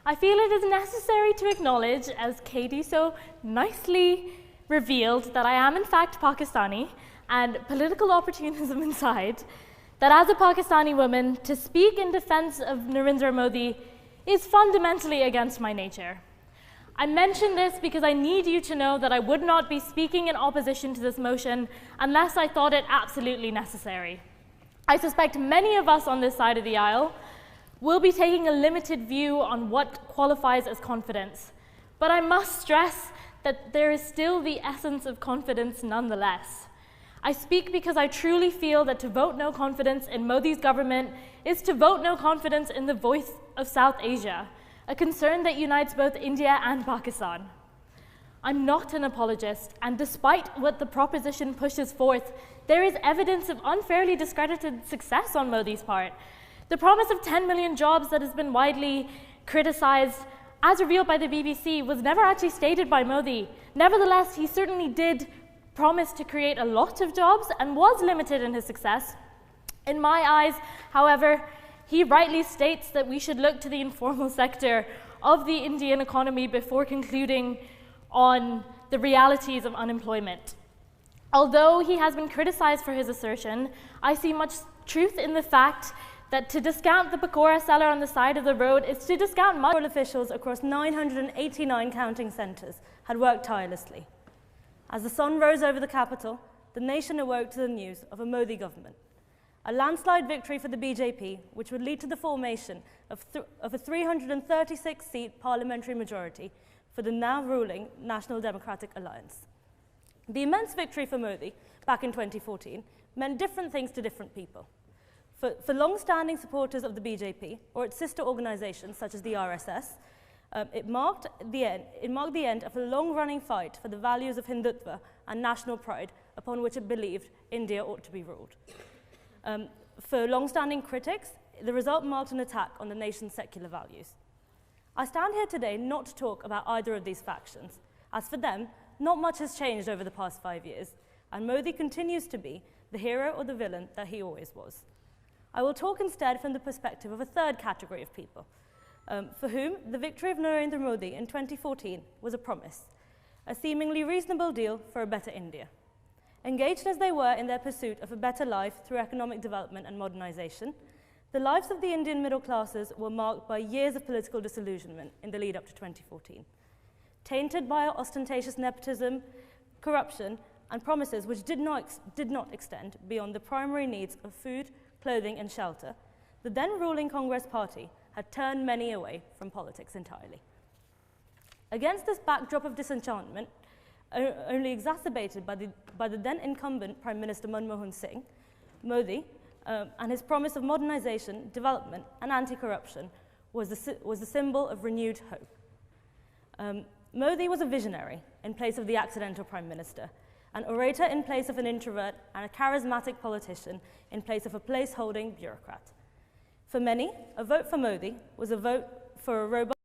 I feel it is necessary to acknowledge, as Katie so nicely revealed, that I am in fact Pakistani, and political opportunism aside, that as a Pakistani woman, to speak in defense of Narendra Modi is fundamentally against my nature. I mention this because I need you to know that I would not be speaking in opposition to this motion unless I thought it absolutely necessary. I suspect many of us on this side of the aisle will be taking a limited view on what qualifies as confidence, but I must stress that there is still the essence of confidence nonetheless. I speak because I truly feel that to vote no confidence in Modi's government is to vote no confidence in the voice of South Asia, a concern that unites both India and Pakistan. I'm not an apologist, and despite what the proposition pushes forth, there is evidence of unfairly discredited success on Modi's part. The promise of 10 million jobs that has been widely criticized, as revealed by the BBC, was never actually stated by Modi. Nevertheless, he certainly did promise to create a lot of jobs and was limited in his success. In my eyes, however, he rightly states that we should look to the informal sector of the Indian economy before concluding on the realities of unemployment. Although he has been criticized for his assertion, I see much truth in the fact that to discount the pakora seller on the side of the road is to discount much. Officials across 989 counting centres had worked tirelessly. As the sun rose over the capital, the nation awoke to the news of a Modi government. A landslide victory for the BJP, which would lead to the formation of a 336-seat parliamentary majority for the now ruling National Democratic Alliance. The immense victory for Modi back in 2014 meant different things to different people. For long-standing supporters of the BJP or its sister organisations such as the RSS, it marked the end of a long-running fight for the values of Hindutva and national pride upon which it believed India ought to be ruled. For long-standing critics, the result marked an attack on the nation's secular values. I stand here today not to talk about either of these factions. As for them, not much has changed over the past 5 years, and Modi continues to be the hero or the villain that he always was. I will talk instead from the perspective of a third category of people, for whom the victory of Narendra Modi in 2014 was a promise, a seemingly reasonable deal for a better India. Engaged as they were in their pursuit of a better life through economic development and modernization, the lives of the Indian middle classes were marked by years of political disillusionment in the lead up to 2014, tainted by ostentatious nepotism, corruption, and promises which did not extend beyond the primary needs of food, clothing, and shelter. The then ruling Congress party had turned many away from politics entirely. Against this backdrop of disenchantment, only exacerbated by the then incumbent Prime Minister Manmohan Singh, Modi, and his promise of modernization, development, and anti-corruption was the symbol of renewed hope. Modi was a visionary in place of the accidental Prime Minister, an orator in place of an introvert, and a charismatic politician in place of a place-holding bureaucrat. For many, a vote for Modi was a vote for a robust